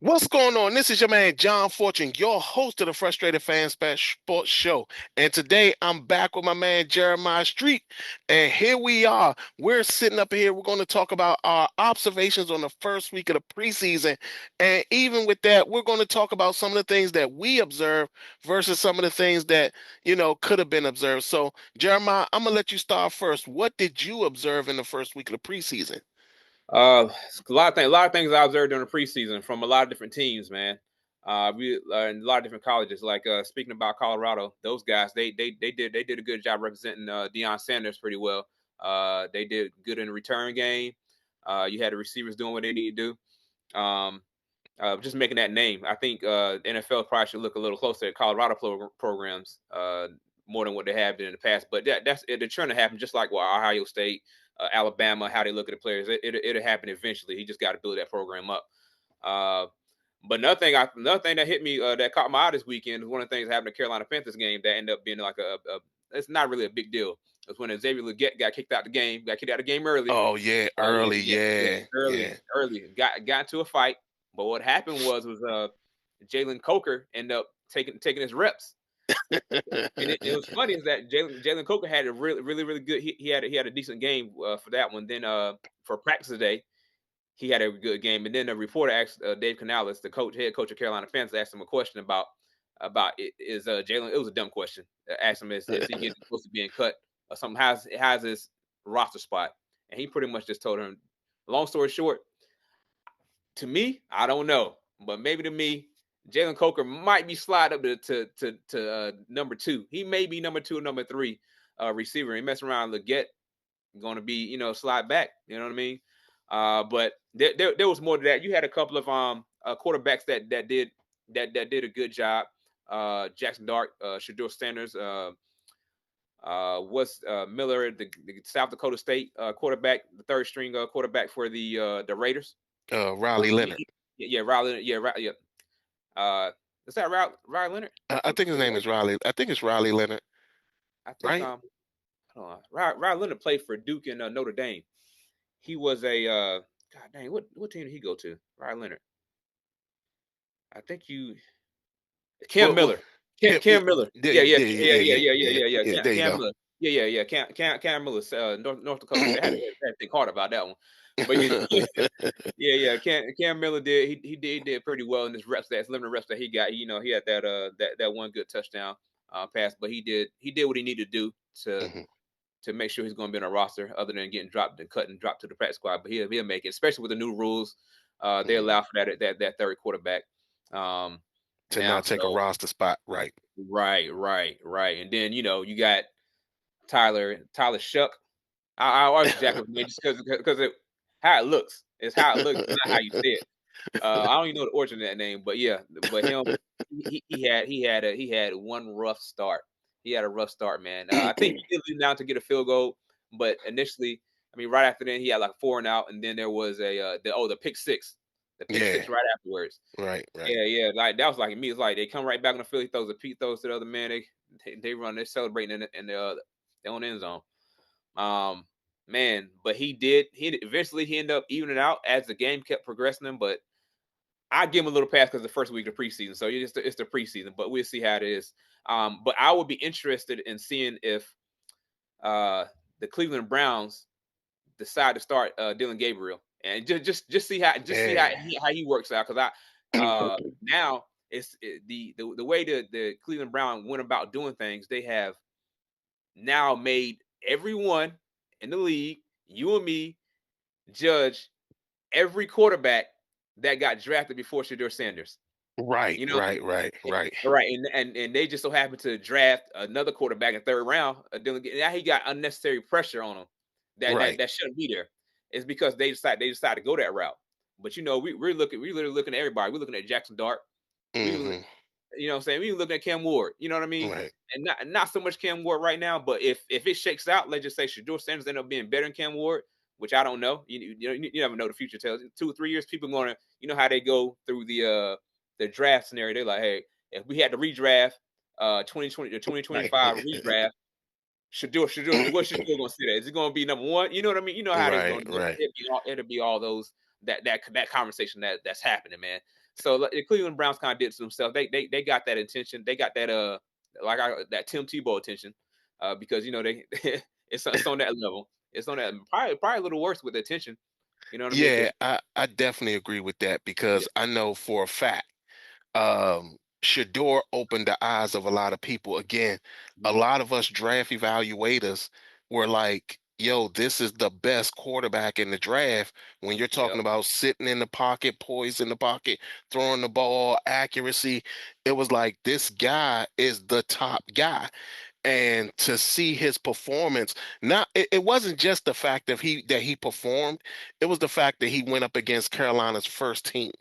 What's going on? This is your man John Fortune, your host of the Frustrated Fan Sports Show. And today I'm back with my man Jeremiah Street. And here we are. We're sitting up here. We're going to talk about our observations on the first week of the preseason. And even with that, we're going to talk about some of the things that we observed versus some of the things that, could have been observed. So, Jeremiah, I'm going to let you start first. What did you observe in the first week of the preseason? A lot of things I observed during the preseason from a lot of different teams, man. We in a lot of different colleges. Like speaking about Colorado, those guys they did a good job representing Deion Sanders pretty well. They did good in the return game. You had the receivers doing what they need to do. Just making that name. I think NFL probably should look a little closer at Colorado programs more than what they have been in the past. But that's the trend to happen, just like Ohio State. Alabama, how they look at the players, it'll happen eventually. He just got to build that program up. But another thing that hit me that caught my eye this weekend is one of the things that happened in the Carolina Panthers game that ended up being like it's not really a big deal. It's when Xavier Legette got kicked out of the game early. Oh yeah, early. Got into a fight. But what happened was Jalen Coker ended up taking his reps. And it was funny is that Jalen Coker had a really good. He had a decent game for that one. Then for practice today, he had a good game. And then the reporter asked Dave Canales, the head coach of Carolina Panthers, asked him a question about is Jalen. It was a dumb question. Asked him is he getting close to being cut or something? How's his roster spot? And he pretty much just told him. Long story short, to me, I don't know, but maybe to me, Jalen Coker might be slide up to number 2. He may be number 2 or number 3 receiver. He messing around Legette, going to be slide back. You know what I mean? But there was more to that. You had a couple of quarterbacks that did a good job. Jackson Dart, Shedeur Sanders, Miller, the South Dakota State quarterback, the third string quarterback for the Raiders. Riley Leonard. Yeah, Riley. Yeah. Is that Riley Leonard? I think his name is Riley. I think it's Riley Leonard. I think hold on. Riley Leonard played for Duke and Notre Dame. He was a God dang, what team did he go to? Riley Leonard. I think Cam Miller. Cam Miller. Yeah. Cam Miller. Yeah. Cam Miller. North Dakota. I had to think hard about that one. But Cam Miller did. He did pretty well in his reps. That's limited reps that he got. He had that one good touchdown pass. But he did what he needed to do to make sure he's going to be on a roster, other than getting dropped and cut and dropped to the practice squad. But he'll make it, especially with the new rules. They allow for that third quarterback to now take a roster spot. Right. And then you got Tyler Shuck. I always jack with me just because how it looks. It's how it looks, not how you say it. I don't even know the origin of that name, but him, he had one rough start. He had a rough start, man. I think he did lead down to get a field goal, but initially, right after then, he had like 4 and out, and then there was the pick six. The pick six right afterwards. Right. Yeah. Like that was like me. It's like they come right back on the field. He throws to the other man. They run. They're celebrating in their own end zone. Man, but he eventually ended up evening out as the game kept progressing. But I give him a little pass because the first week of preseason, so it's the preseason. But we'll see how it is. But I would be interested in seeing if the Cleveland Browns decide to start Dylan Gabriel and just see how he works out, because now it's the way the Cleveland Browns went about doing things. They have now made everyone in the league, you and me, judge every quarterback that got drafted before Shedeur Sanders. Right. And they just so happen to draft another quarterback in third round. Now he got unnecessary pressure on him that shouldn't be there. It's because they decide to go that route. But we're literally looking at everybody. We're looking at Jackson Dart. You know what I'm saying? We look at Cam Ward, you know what I mean? Right. And not so much Cam Ward right now, but if it shakes out, let's just say Shador Sanders end up being better than Cam Ward, which I don't know. You never know, the future tells. In 2 or 3 years, people going to, you know how they go through the draft scenario. They're like, hey, if we had to redraft 2020 the 2025 redraft, what's Shador gonna sit at? Is it gonna be number one? You know what I mean? You know how they're Right. gonna do it. Right. It'll be all those that conversation that's happening, man. So the Cleveland Browns kind of did it to themselves. They got that attention. They got that that Tim Tebow attention, because you know they it's on that level. It's on that probably a little worse with the attention. You know what I mean? Yeah, Because I definitely agree with that yeah, because I know for a fact Shador opened the eyes of a lot of people. Again, a mhm, lot of us draft evaluators were like, yo, this is the best quarterback in the draft when you're yep, talking about sitting in the pocket, poised in the pocket, throwing the ball, accuracy. It was like this guy is the top guy. And to see his performance, not it wasn't just the fact that he performed, it was the fact that he went up against Carolina's first team.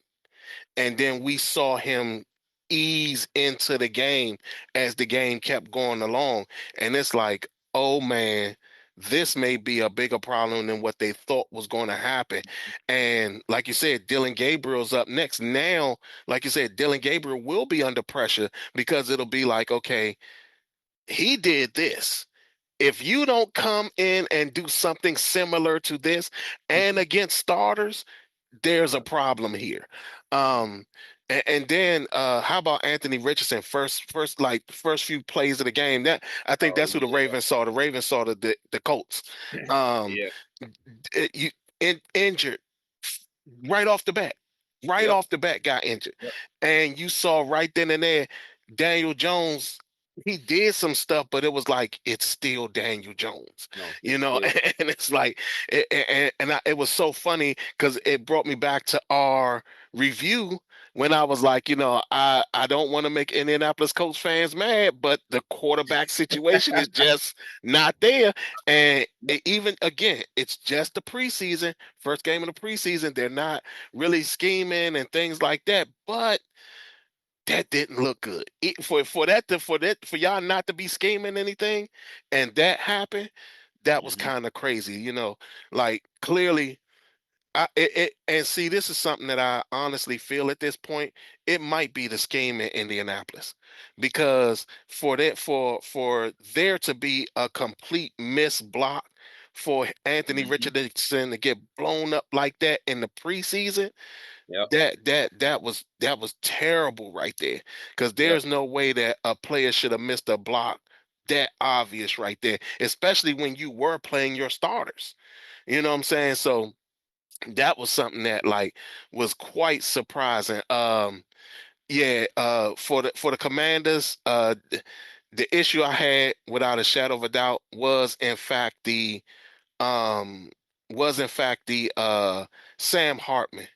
And then we saw him ease into the game as the game kept going along. And it's like, oh man, this may be a bigger problem than what they thought was going to happen. And like you said, Dylan Gabriel's up next. Now, like you said, Dylan Gabriel will be under pressure because it'll be like, okay, he did this. If you don't come in and do something similar to this and against starters, there's a problem here. Um, and then how about Anthony Richardson? First few plays of the game. That I think oh that's who the yeah, Ravens saw. The Ravens saw the Colts. Um, yeah, you injured right off the bat. Right yep, off the bat, got injured, yep. and you saw right then and there, Daniel Jones. He did some stuff, but it was like it's still Daniel Jones, No, you know. yeah, And it's like, it was so funny because it brought me back to our review when I was like, I don't want to make Indianapolis Colts fans mad, but the quarterback situation is just not there. And even again, it's just the preseason, first game of the preseason. They're not really scheming and things like that, but that didn't look good. For y'all not to be scheming anything, and that happened, that was hmm kind of crazy. Like clearly, and see, this is something that I honestly feel at this point. It might be the scheme in Indianapolis, because for there to be a complete miss block for Anthony hmm Richardson to get blown up like that in the preseason, yep, that was terrible right there. Because yep, there's no way that a player should have missed a block that obvious right there, especially when you were playing your starters. You know what I'm saying? So that was something that like was quite surprising. Yeah, for the Commanders, the issue I had without a shadow of a doubt um was in fact the Sam Hartman.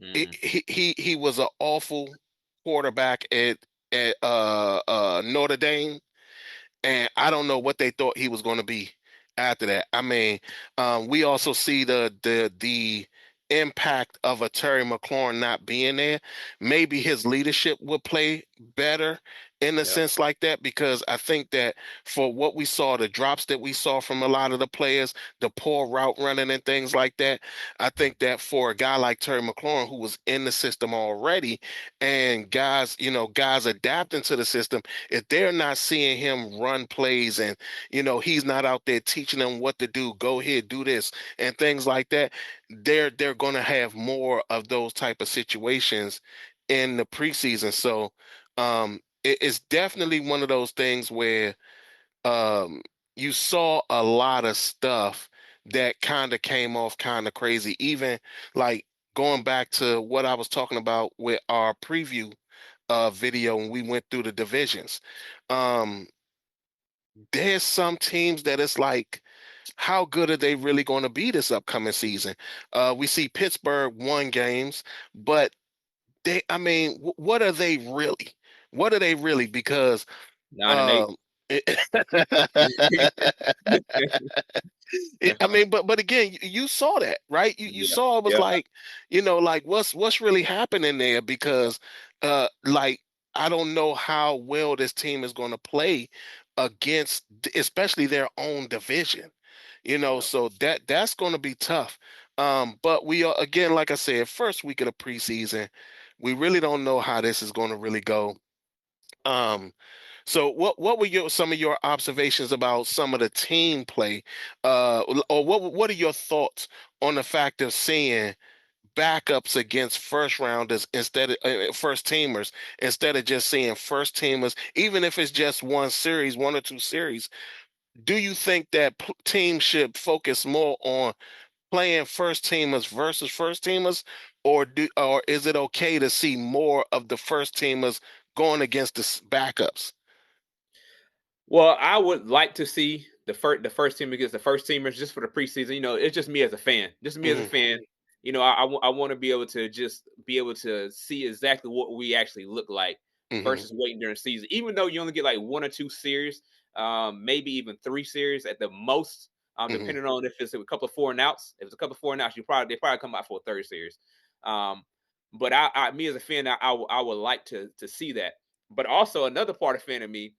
hmm He was an awful quarterback at Notre Dame, and I don't know what they thought he was going to be after that. I mean, we also see the impact of a Terry McLaurin not being there. Maybe his leadership would play better in a yep, sense like that, because I think that for what we saw, the drops that we saw from a lot of the players, the poor route running and things like that, I think that for a guy like Terry McLaurin who was in the system already, and guys adapting to the system, if they're not seeing him run plays and he's not out there teaching them what to do, go ahead, do this and things like that, they're going to have more of those type of situations in the preseason. So it's definitely one of those things where um you saw a lot of stuff that kind of came off kind of crazy, even like going back to what I was talking about with our preview video when we went through the divisions. Um, there's some teams that it's like, how good are they really going to be this upcoming season? We see Pittsburgh won games, but I mean, what are they really? What are they really? Because, 9-8. um, I mean, but again, you saw that, right? You Yeah, saw it was yeah, like, like what's really happening there? Because, like. I don't know how well this team is going to play against, especially their own division. Yeah. So that's going to be tough. But we are, again, like I said, first week of the preseason, we really don't know how this is going to really go. Um, so what were some of your observations about some of the team play, or what are your thoughts on the fact of seeing backups against first rounders instead of first teamers, instead of just seeing first teamers, even if it's just one or two series? Do you think that teams should focus more on playing first teamers versus first teamers, or is it okay to see more of the first teamers going against the backups? Well, I would like to see the first team against the first teamers just for the preseason. It's just me as a fan. Just me as a Hmm. fan. I want to be able to just be able to see exactly what we actually look like Hmm. versus waiting during the season. Even though you only get like one or two series, maybe even three series at the most, Hmm. depending on if it's a couple of four and outs. If it's a couple of four and outs, they probably come out for a third series. Um, but me as a fan, I would like to see that. But also another part of fan of me,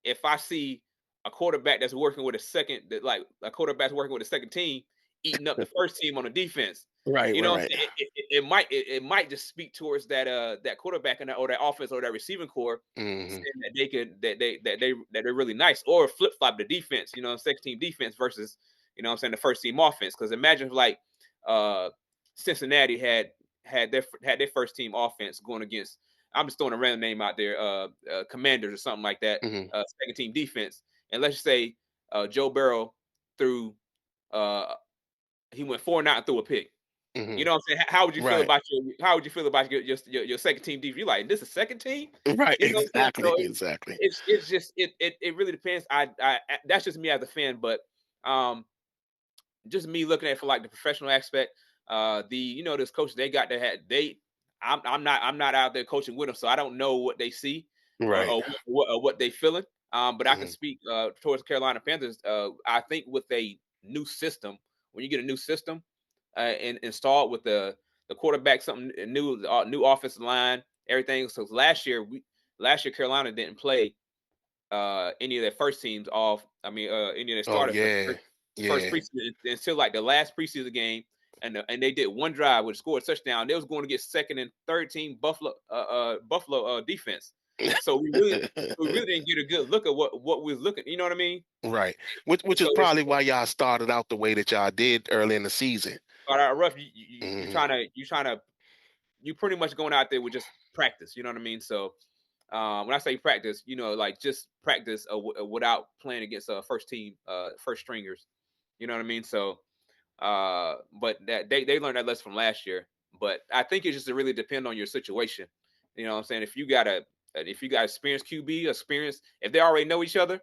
if I see a quarterback that's working with a second, that like a quarterback's working with a second team, eating up the first team on the defense, Right, you know right, what I'm right. saying? It might just speak towards that quarterback or that offense or that receiving core, Hmm. saying that they could that they're really nice, or flip flop the defense, second team defense versus what I'm saying, the first team offense. Because imagine if like uh Cincinnati had their first team offense going against, I'm just throwing a random name out there, Commanders or something like that, Hmm. second team defense. And let's just say Joe Burrow threw uh he went 4 and out and threw a pick. Hmm. You know what I'm saying? How would you feel Right, about your second team defense? You like, this is second team? right. You know what I'm saying? Exactly, So exactly. it's just it really depends. That's just me as a fan, but um just me looking at it for like the professional aspect. This coach they got, I'm not out there coaching with them, so I don't know what they see or Right. what they feeling. But I can Hmm. speak towards Carolina Panthers. I think with a new system, when you get a new system and installed with the quarterback, something new, new offensive line, everything. So last year Carolina didn't play any of their first teams off. I mean, any of their Oh starters the yeah, first yeah. preseason until like the last preseason game, and they did one drive which scored a touchdown. They was going to get second and third team Buffalo defense. So we really didn't get a good look at what we was looking. You know what I mean? Right. Which is So it's probably why y'all started out the way that y'all did early in the season. start out rough. You Hmm. trying to you pretty much going out there with just practice. You know what I mean? So when I say practice, like just practice without playing against first team, first stringers. You know what I mean? So, but that they learned that lesson from last year. But I think it just really depend on your situation. You know what I'm saying? If you got experienced QB, if they already know each other,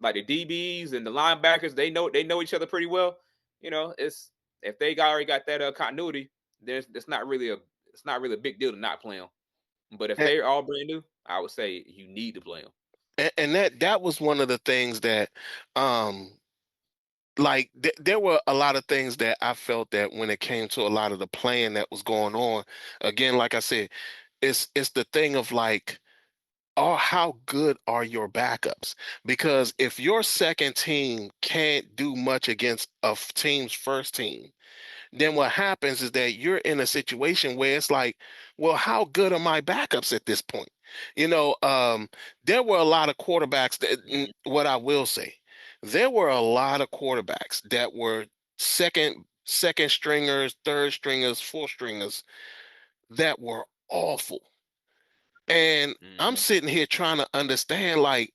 like the DBs and the linebackers, they know each other pretty well. It's if they already got that continuity, it's not really a big deal to not play them. But if And, they're all brand new, I would say you need to play them. and that was one of the things that, um, like there were a lot of things that I felt that when it came to a lot of the playing that was going on. Again, like I said, it's the thing of like, oh, how good are your backups? Because if your second team can't do much against a team's first team, then what happens is that you're in a situation where it's like, well, how good are my backups at this point? You know, um, there were a lot of quarterbacks that, Mhm. what I will say, there were a lot of quarterbacks that were second stringers, third stringers, fourth stringers that were awful. And I'm Mhm. sitting here trying to understand, like,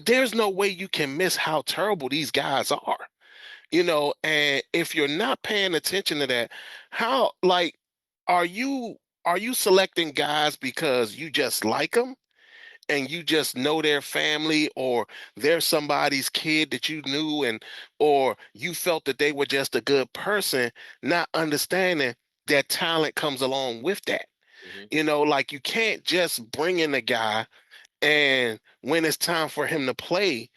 there's no way you can miss how terrible these guys are. And if you're not paying attention to that, how, like, are you are you selecting guys because you just like them and you just know their family, or they're somebody's kid that you knew, and or you felt that they were just a good person, not understanding that talent comes along with that. Mhm. Like, you can't just bring in a guy, and when it's time for him to play,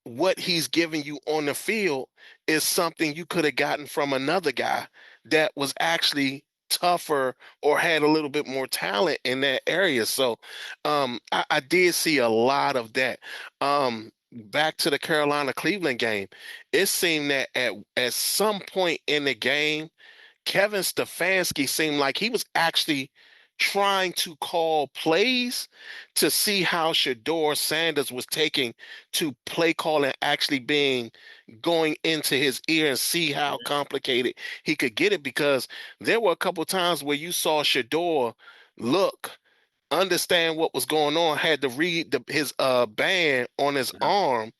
what he's giving you on the field is something you could have gotten from another guy that was actually tougher or had a little bit more talent in that area. So I did see a lot of that. Back to the Carolina Cleveland game, it seemed that at some point in the game, Kevin Stefanski seemed like he was actually trying to call plays to see how Shador Sanders was taking to play calling actually being going into his ear and see how Mhm. complicated he could get it because there were a couple times where you saw Shador look understand what was going on, had to read his band on his Uh-huh. arm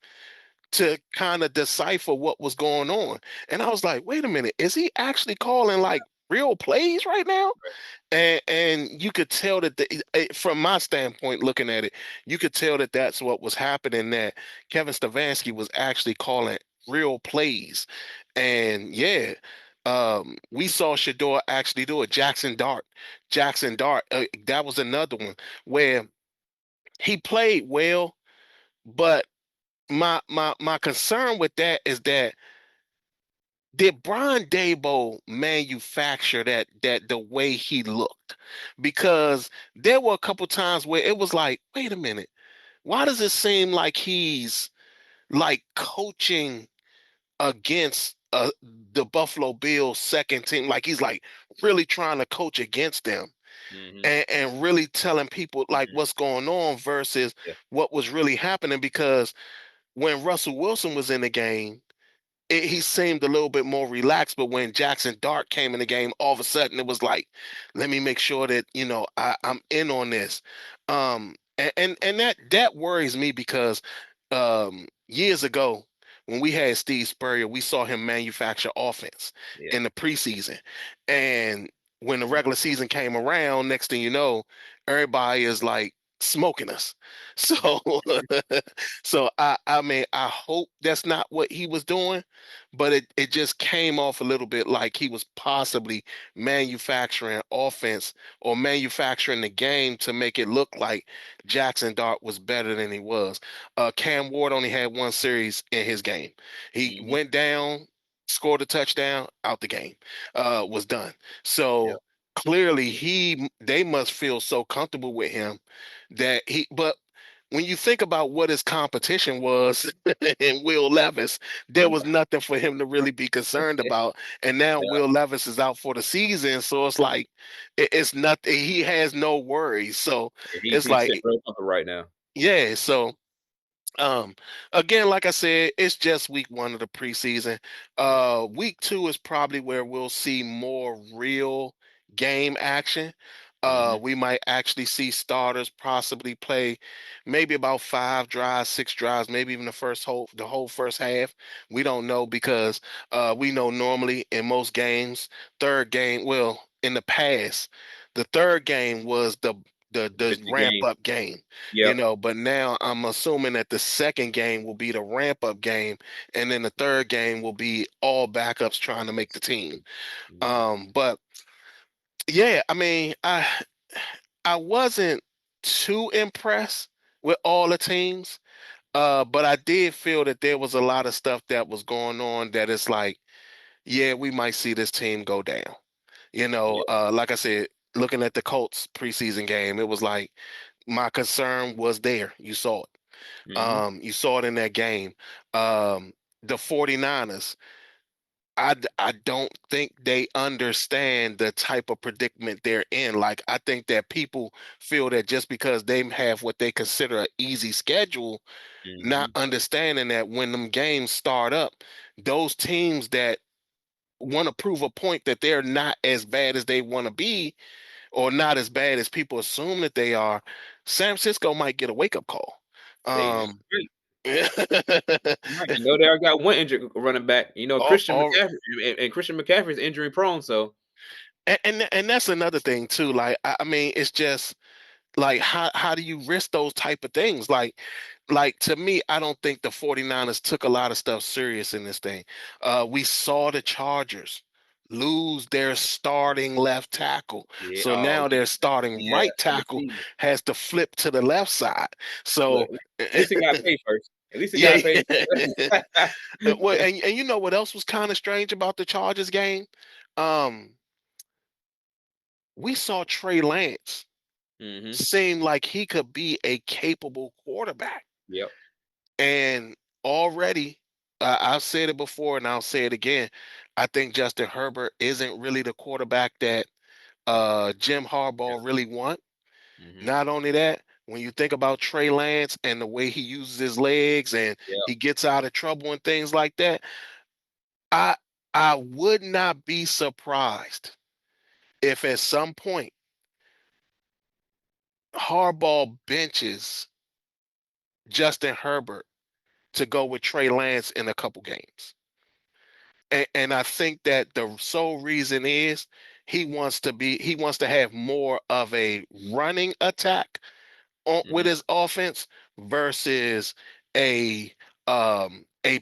to kind of decipher what was going on. And I was like, wait a minute, is he actually calling like real plays right now? And you could tell that from my standpoint looking at it, you could tell that that's what was happening, that Kevin Stefanski was actually calling real plays. And yeah, we saw Shador actually do it. Jackson Dart, that was another one where he played well, but my concern with that is that did Brian Dable manufacture that the way he looked? Because there were a couple times where it was like, wait a minute, why does it seem like he's like coaching against the Buffalo Bills second team? Like he's like really trying to coach against them Mhm. and really telling people like Mhm. what's going on versus Yeah. what was really happening. Because when Russell Wilson was in the game, he seemed a little bit more relaxed. But when Jackson Dart came in the game, all of a sudden it was like, let me make sure that I'm in on this. And that worries me because years ago when we had Steve Spurrier, we saw him manufacture offense Yeah. in the preseason, and when the Mhm. regular season came around, next thing you know, everybody is like smoking us. Mhm. So so I mean I hope that's not what he was doing, but it just came off a little bit like he was possibly manufacturing offense or manufacturing the game to make it look like Jackson Dart was better than he was. Cam Ward only had one series in his game. He Mhm. went down, scored a touchdown, out the game, was done. Yeah. So clearly they must feel so comfortable with him that but when you think about what his competition was in Will Levis, there was Yeah. nothing for him to really be concerned about. And now Yeah. Will Levis is out for the season, so it's like it's nothing. He has no worries. So it's He's sitting like, real comfortable right now. yeah. So um, again, like I said, it's just week 1 of the preseason. Week 2 is probably where we'll see more real game action. Mhm. We might actually see starters possibly play maybe about 5 drives, 6 drives, maybe even the whole first half. We don't know because we know normally in most games, third game, well, in the past, the third game was the The ramp game. up game, Yep. but now I'm assuming that the second game will be the ramp up game, and then the third game will be all backups trying to make the team. Mhm. But yeah, I mean, I wasn't too impressed with all the teams, but I did feel that there was a lot of stuff that was going on that it's like, yeah, we might see this team go down. Yeah. Like I said, looking at the Colts preseason game, it was like my concern was there. You saw it. Mhm. You saw it in that game. The 49ers, I don't think they understand the type of predicament they're in. Like, I think that people feel that just because they have what they consider an easy schedule, not Mhm. understanding that when them games start up, those teams that want to prove a point that they're not as bad as they want to be or not as bad as people assume that they are, San Francisco might get a wake-up call. They Um, right. You know, they already got one injured running back. You know, all, Christian all, McCaffrey and Christian McCaffrey is injury prone. So and that's another thing too. Like, I mean, it's just like how do you risk those type of things? Like to me, I don't think the 49ers took a lot of stuff serious in this thing. We saw the Chargers lose their starting left tackle. yeah. So Oh now their starting yeah. right And the tackle season. has to flip to the left side. Look, So at least he got paid first. At least he yeah. got paid. Well, and you know what else was kind of strange about the Chargers game? Um we saw Trey Lance Mm-hmm. seem like he could be a capable quarterback. Yep. And already, I've said it before and I'll say it again. I think Justin Herbert isn't really the quarterback that Jim Harbaugh really want. Mm-hmm. Not only that, when you think about Trey Lance and the way he uses his legs and Yep. he gets out of trouble and things like that, I I would not be surprised if at some point Harbaugh benches Justin Herbert to go with Trey Lance in a couple games. And I think that the sole reason is he wants to have more of a running attack with Mm-hmm. his offense versus a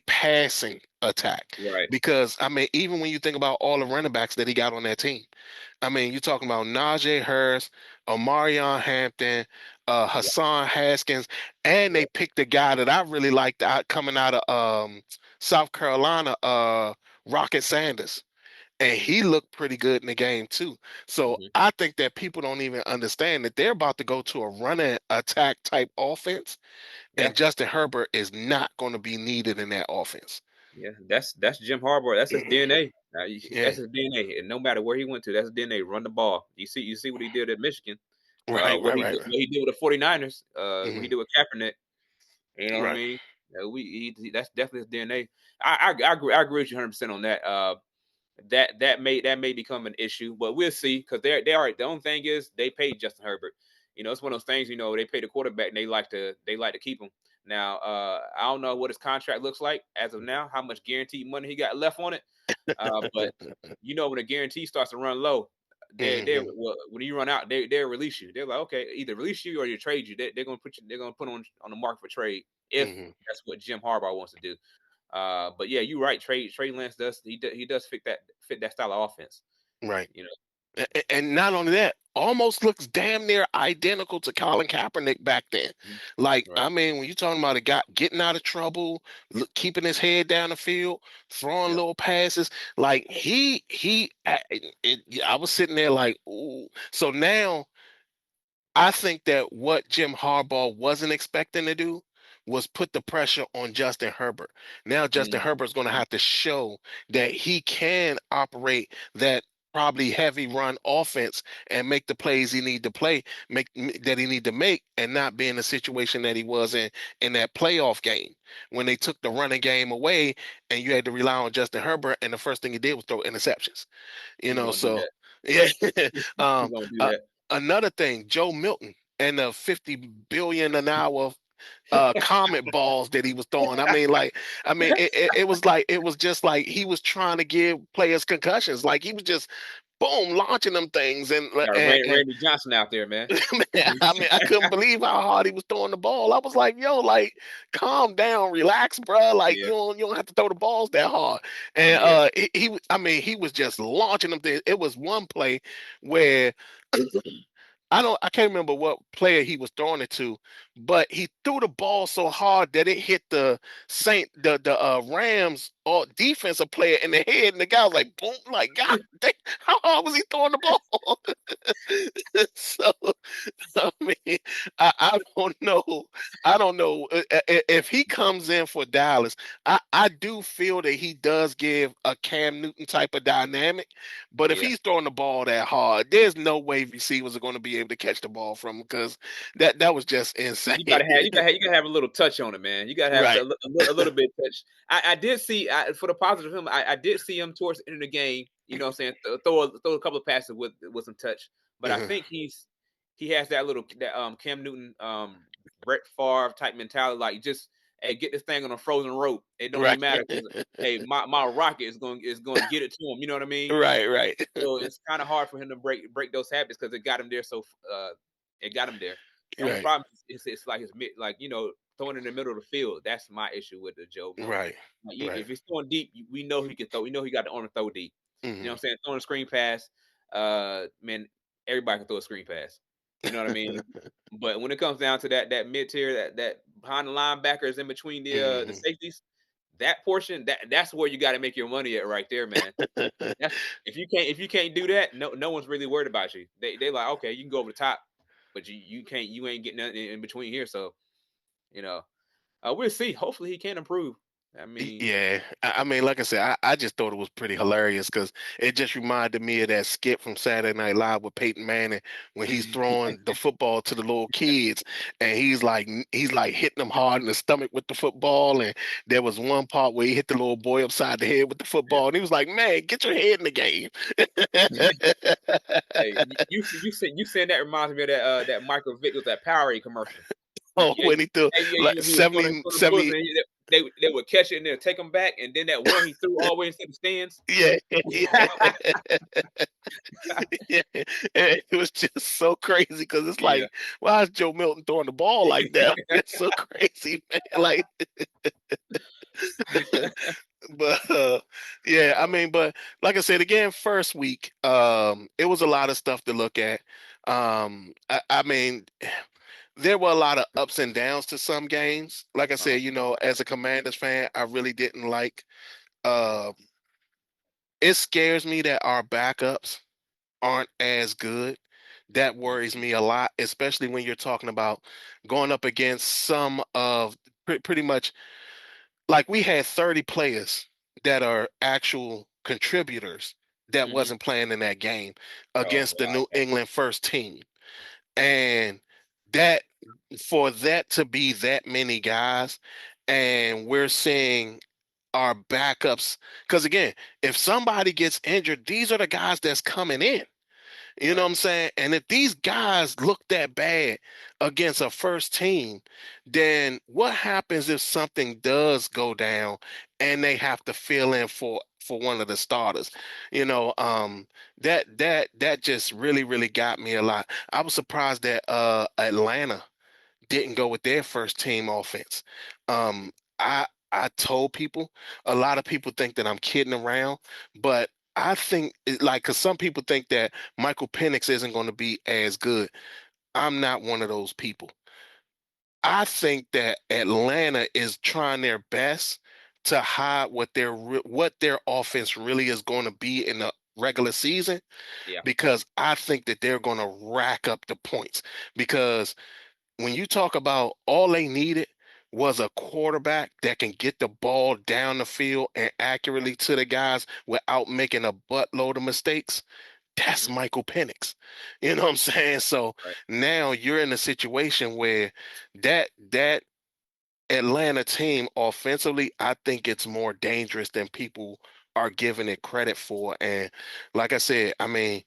passing attack. Right. Because I mean, even when you think about all the running backs that he got on that team, I mean, you're talking about Najee Harris, Omarion Hampton, Yep. Hassan Haskins, and they Yep. picked a guy that I really liked coming out of South Carolina, Rocket Sanders. And he looked pretty good in the game too. So Mm-hmm. I think that people don't even understand that they're about to go to a run and attack type offense, Yeah. and Justin Herbert is not going to be needed in that offense. Yeah. That's Jim Harbaugh. That's his DNA. Yeah, That's his DNA. And no matter where he went to, that's his DNA. Run the ball. You see what he did at Michigan. right, What right, he right, did, right. what he did with the 49ers. What he Hmm. did with Kaepernick. You know what I Right. mean? That's definitely his DNA. I agree with you 100% on that. That may become an issue, but we'll see because they are the only thing is they paid Justin Herbert. It's one of those things. They pay the quarterback and they like to keep him. Now, I don't know what his contract looks like as of now, how much guaranteed money he got left on it. But when a guarantee starts to run low, they Hmm. well, when you run out, they'll release you. They're like, okay, either release you or you trade you. They're gonna put you. They're gonna put on the market for trade if Hmm. that's what Jim Harbaugh wants to do. But yeah, you're right. Trey Lance does fit that style of offense. Right. You know. And not only that, almost looks damn near identical to Colin Kaepernick back then. Mhm. Like, Right. I mean, when you're talking about a guy getting out of trouble, keeping his head down the field, throwing Yep. little passes, like I was sitting there like, ooh. So now I think that what Jim Harbaugh wasn't expecting to do was put the pressure on Justin Herbert. Now Justin Mhm. Herbert's going to have to show that he can operate that probably heavy run offense and make the plays he need to that he need to make and not be in the situation that he was in that playoff game when they took the running game away and you had to rely on Justin Herbert and the first thing he did was throw interceptions. He's gonna do So that. yeah. He's um, gonna do uh, that. Another thing, Joe Milton and the 50 billion an hour comet balls that he was throwing. It was just like he was trying to give players concussions. Like he was just boom launching them things Got Randy Johnson out there, man. man, I mean, I couldn't believe how hard he was throwing the ball. I was like, yo, like, calm down, relax, bro. Like, Yeah. you don't have to throw the balls that hard. And Yeah. I mean, he was just launching them things. It was one play where I can't remember what player he was throwing it to, but he threw the ball so hard that it hit the Rams or defensive player in the head, and the guy was like, boom, like, God, how hard was he throwing the ball? So I mean, I don't know. I don't know if he comes in for Dallas. I do feel that he does give a Cam Newton type of dynamic, but if Yeah. he's throwing the ball that hard, there's no way receivers are going to be able to catch the ball from him because that was just insane. You gotta have a little touch on it, man. You gotta have Right. a little bit of touch. I did see for the positive of him. I did see him towards the end of the game. You know what I'm saying? Throw a couple of passes with some touch. But I Mhm. think he has that Cam Newton Brett Favre type mentality. Like just hey, get this thing on a frozen rope. It don't Right. even matter because hey, my rocket is going to get it to him. You know what I mean? Right. Right. So it's kind of hard for him to break those habits because it got him there. It got him there. The only Right. problem is it's like his mid, like throwing in the middle of the field. That's my issue with the Joe Milton. Right. Like, Right. if he's throwing deep, we know he can throw. We know he got the arm to throw deep. You know what Hmm. I'm saying? Throwing a screen pass, man, everybody can throw a screen pass. You know what I mean? But when it comes down to that mid tier, that behind the linebackers in between the Hmm. safeties, that portion, that's where you got to make your money at right there, man. That's if you can't do that, no one's really worried about you. They like, okay, you can go over the top, but you ain't getting nothing in between here. So you know, we'll see. Hopefully, he can improve. I mean, Yeah, I mean, like I said, I just thought it was pretty hilarious because it just reminded me of that skit from Saturday Night Live with Peyton Manning when he's throwing the football to the little kids and he's like hitting them hard in the stomach with the football. And there was one part where he hit the little boy upside the head with the yeah. football, and he was like, "Man, get your head in the game." Hey, you saying that reminds me of that Michael Vick with that Powerade commercial. Oh, Yeah, when he threw like he was throwing them 70, for the bullets, 70. and they would catch it and then take them back, and then that one he threw all the way into the stands. Yeah, yeah. Yeah, and it was just so crazy because it's Yeah, like, why is Joe Milton throwing the ball like that? It's so crazy, man. Like, but yeah, I mean, but like I said again, first week, it was a lot of stuff to look at. I mean, there were a lot of ups and downs to some games. Like I uh-huh. said, as a Commanders fan, I really didn't like. Um, it scares me that our backups aren't as good. That worries me a lot, especially when you're talking about going up against some of pretty much like we had 30 players that are actual contributors that Hmm. wasn't playing in that game Oh against the wow, New okay. England first team. And that for that to be that many guys, and we're seeing our backups, because again, if somebody gets injured, these are the guys that's coming in. You know what Right. I'm saying? And if these guys look that bad against a first team, then what happens if something does go down and they have to fill in for one of the starters? You know, that just really got me a lot. I was surprised that Atlanta didn't go with their first team offense. I told people, a lot of people think that I'm kidding around, but I think like because some people think that Michael Penix isn't going to be as good. I'm not one of those people. I think that Atlanta is trying their best to hide what their offense really is going to be in the regular season Yeah. because I think that they're going to rack up the points because when you talk about all they needed was a quarterback that can get the ball down the field and accurately to the guys without making a buttload of mistakes, that's Hmm. Michael Penix. You know what I'm saying? So Right. now you're in a situation where that Atlanta team offensively, I think it's more dangerous than people are giving it credit for. And like I said, I mean,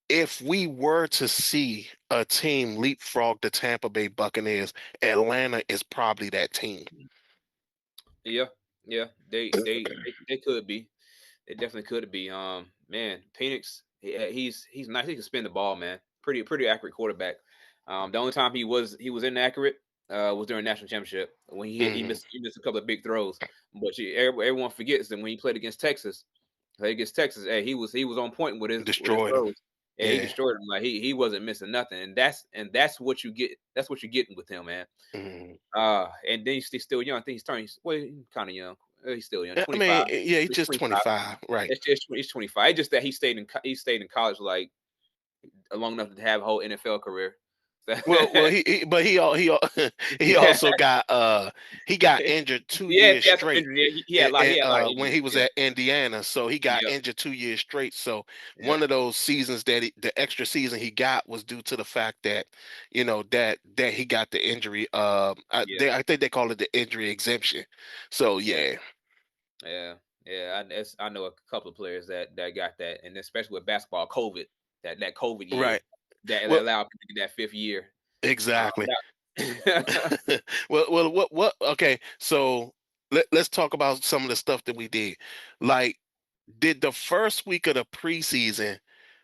if we were to see a team leapfrog the Tampa Bay Buccaneers, Atlanta is probably that team. Yeah. Yeah. They could be. They definitely could be. Man, Penix, he's nice. He can spin the ball, man. Pretty accurate quarterback. The only time he was inaccurate was during national championship when Hmm. he missed a couple of big throws. But everyone forgets that when he played against Texas, hey, he was on point with his Destroyed them. throws. And he Yeah. destroyed him. Like he wasn't missing nothing. And that's what you get. That's what you're getting with him, man. Hmm. And then he's still young. I think he's turning. Well, he's kind of young. He's still young. I mean, 25. yeah, he's He's just 25. 25, right? He's 25. It's just that he stayed in college like long enough to have a whole NFL career. Well, he Yeah, also got he got injured two yes, years he had some straight. injuries. Yeah, he had a lot of When injuries. he was Yeah, at Indiana, so he got yeah, injured 2 years straight. So yeah, one of those seasons that the extra season he got was due to the fact that that he got the injury. yeah, I think they call it the injury exemption. So yeah, yeah, yeah, yeah. I know a couple of players that got that, and especially with basketball, that COVID year right. that Well, allowed people to get that fifth year. exactly. That, Well, what? Okay, so let's talk about some of the stuff that we did. Like, did the first week of the preseason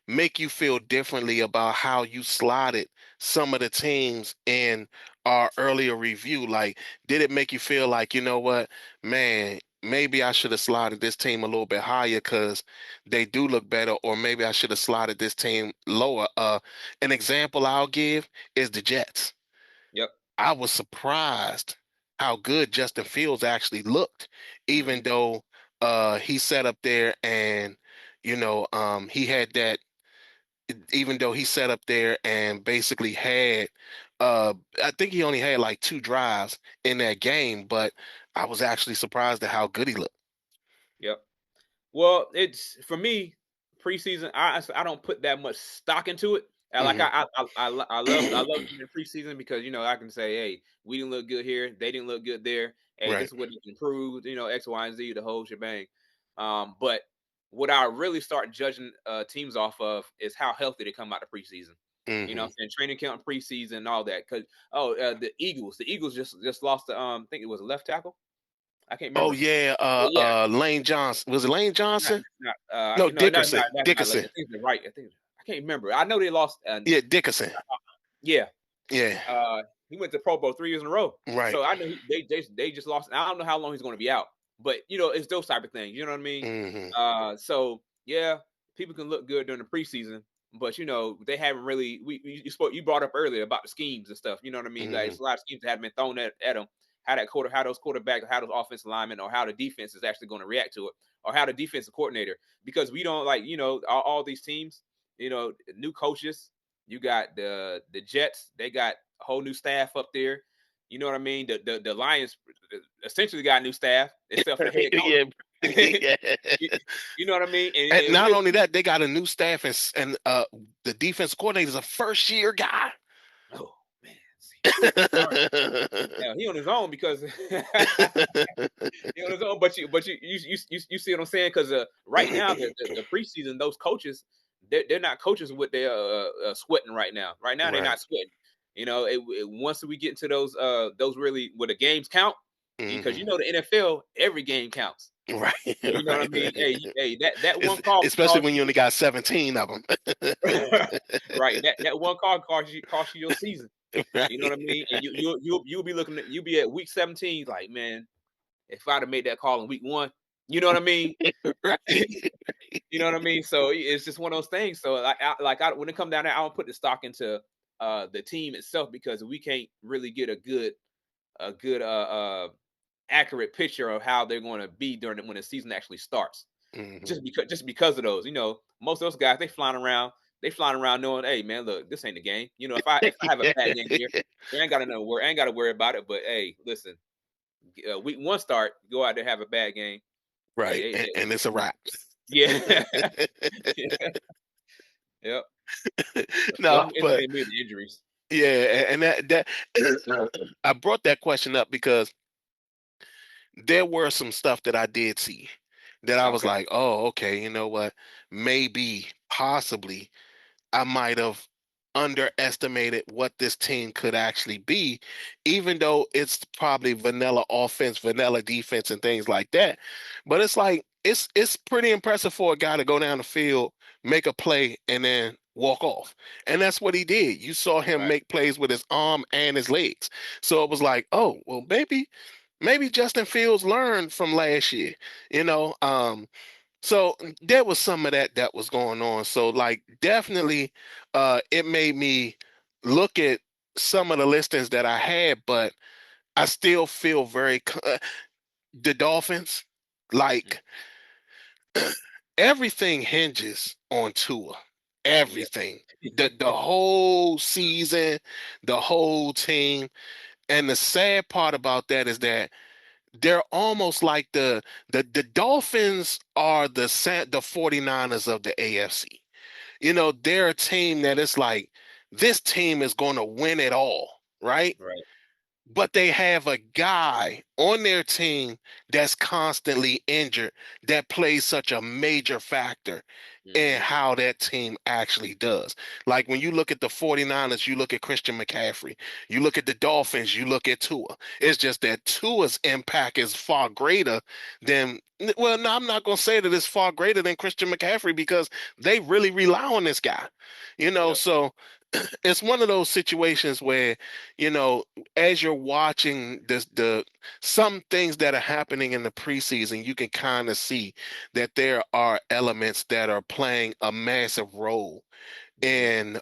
make you feel differently about how you slotted some of the teams in our earlier review? Like, did it make you feel like, you know what, man, maybe I should have slotted this team a little bit higher because they do look better, or maybe I should have slotted this team lower? An example I'll give is the Jets. yep. I was surprised how good Justin Fields actually looked, even though he sat up there and he had that, even though he sat up there and basically had I think he only had like 2 drives in that game, but I was actually surprised at how good he looked. Yep. Well, it's for me preseason. I don't put that much stock into it. Like Hmm. I love doing the preseason because I can say, hey, we didn't look good here, they didn't look good there. Hey, Right. this is what they improved. X, Y, and Z, the whole shebang. But what I really start judging teams off of is how healthy they come out the preseason. Hmm. I'm saying training camp, preseason, and all that. Because the Eagles just lost the I think it was a left tackle. I can't Oh remember. yeah, But yeah, Lane Johnson. Was it Lane not Johnson? not, No, no, no, Dickerson. that's not left. Dickerson. I think it's the right. I think I can't remember. I know they lost. Yeah, Dickerson. Yeah, Yeah. he went to Pro Bowl 3 years in a row. Right. So I know they just lost. I don't know how long he's going to be out, but it's those type of things. You know what I mean? Hmm. So yeah, people can look good during the preseason, but they haven't really. You brought up earlier about the schemes and stuff. You know what I mean? Like Hmm. it's a lot of schemes that haven't been thrown at them. How those quarterbacks, how those offensive linemen, or how the defense is actually going to react to it, or how the defensive coordinator, because we don't like all these teams, new coaches. You got the Jets, they got a whole new staff up there. You know what I mean? The Lions essentially got new staff, except for the head Yeah. coach. Yeah. you, you know what I mean? And And not only that, they got a new staff, and the defense coordinator is a first year guy. oh man, see, all right. Now he on his own because he on his own. But you see what I'm saying? Because right now the preseason, those coaches they're not coaches with their sweating right now. Right now they're Right. not sweating. Once we get into those really where the games count, because Hmm. the NFL every game counts. Right. So you know what I mean? Right. Hey, that one call can Especially cost when you you. only got 17 of them. Right, that one call cost you your season. You know what I Right. mean? And you'll be looking at you'll be at week 17, like, man, if I'd have made that call in week 1, you know what I mean? Right. You know what I mean? So it's just one of those things. So when it comes down there, I don't put the stock into the team itself because we can't really get a good accurate picture of how they're going to be when the season actually starts. Hmm. Just because of those, most of those guys they flying around knowing, hey man, look, this ain't the game. If I have a bad game here, I ain't got to worry about it. But hey, listen, week 1 start, go out there have a bad game. Right. Hey, And it's a wrap. yeah, yep. So No, I'm but interested in the injuries. yeah, and that I brought that question up because there were some stuff that I did see that I was Okay, like, oh, okay, you know what? Maybe, possibly, I might have underestimated what this team could actually be, even though it's probably vanilla offense, vanilla defense, and things like that. But it's like it's pretty impressive for a guy to go down the field, make a play, and then walk off. And that's what he did. You saw him right. make plays with his arm and his legs. So it was like, oh, well, maybe Justin Fields learned from last year, you know. So there was some of that was going on. So like definitely it made me look at some of the listings that I had, but I still feel the Dolphins, Mm, like everything hinges on Tua. yeah. Everything. The whole season, the whole team. And the sad part about that is that they're almost like the Dolphins are the 49ers of the AFC. They're a team that it's like this team is going to win it all, right? Right. But they have a guy on their team that's constantly injured that plays such a major factor in Hmm. how that team actually does. Like when you look at the 49ers, you look at Christian McCaffrey. You look at the Dolphins, you look at Tua. It's just that Tua's impact is far greater than, well, no, I'm not going to say that it's far greater than Christian McCaffrey because they really rely on this guy. Yep. So it's one of those situations where, you know, as you're watching the some things that are happening in the preseason, you can kind of see that there are elements that are playing a massive role Hmm. in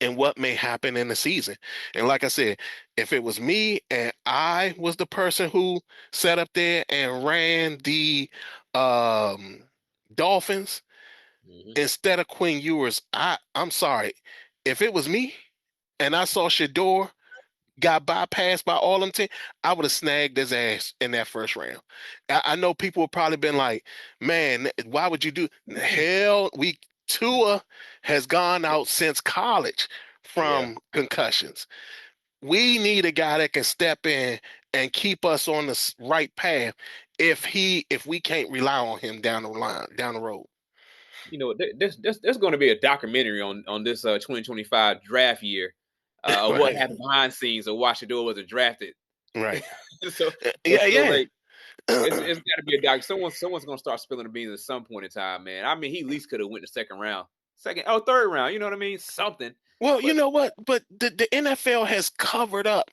and what may happen in the season. And like I said, if it was me and I was the person who sat up there and ran the um, Dolphins Hmm. instead of Quinn Ewers, I'm sorry. If it was me and I saw Shador got bypassed by all them teams, I would have snagged his ass in that first round. I know people have probably been like, man, why would you do? Hell, Tua has gone out since college Yeah. from concussions. We need a guy that can step in and keep us on the right path if we can't rely on him down the line, down the road. There's going to be a documentary on this 2025 draft year of what Right. happened behind scenes of why Shador wasn't drafted. Right. so Yeah, so yeah. like it's got to be a doc. Someone's going to start spilling the beans at some point in time, man. I mean, he at least could have went the second round, third round. You know what I mean? Something. Well, you But know what? But the NFL has covered up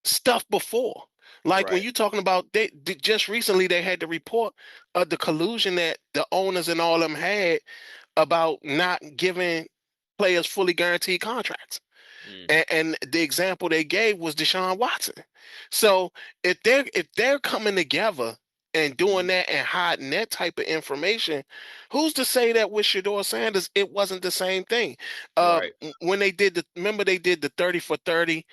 stuff before. Like when right. you're talking about just recently they had the report of the collusion that the owners and all them had about not giving players fully guaranteed contracts. Hmm. And the example they gave was Deshaun Watson. So if they're coming together and doing Hmm. that and hiding that type of information, who's to say that with Shador Sanders it wasn't the same thing? Right. When they did remember they did the 30 for 30.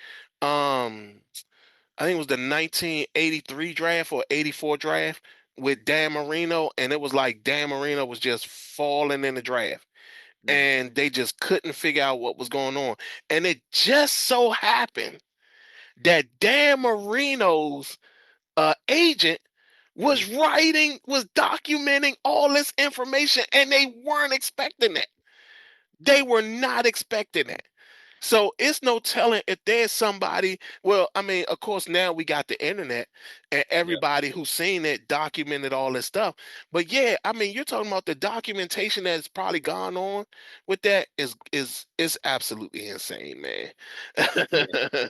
I think it was the 1983 draft or 84 draft with Dan Marino, and it was like Dan Marino was just falling in the draft Hmm. and they just couldn't figure out what was going on. And it just so happened that Dan Marino's agent Hmm. was documenting all this information, and they weren't expecting that. They were not expecting that. So it's no telling if there's somebody. Well, I mean, of course, now we got the internet and Yeah. everybody who's seen it documented all this stuff. But yeah, I mean, you're talking about the documentation that's probably gone on with that is absolutely insane, man. Yeah.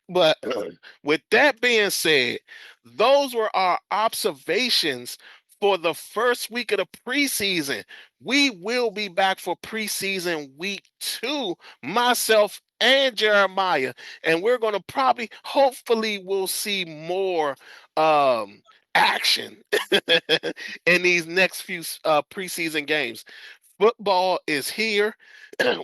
But with that being said, those were our observations for the first week of the preseason. We will be back for preseason week 2, myself and Jeremiah, and we're going to hopefully, we'll see more action in these next few preseason games. Football is here.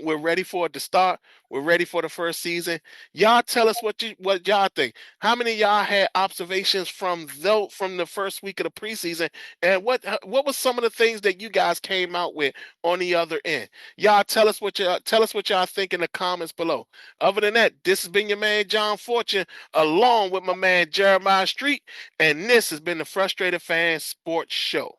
We're ready for it to start. We're ready for the first season. Y'all tell us what y'all think. How many of y'all had observations from the first week of the preseason, and what was some of the things that you guys came out with on the other end? Y'all tell us what y'all think in the comments below. Other than that, this has been your man John Fortune, along with my man Jeremiah Street, and this has been the Frustrated Fan Sports Show.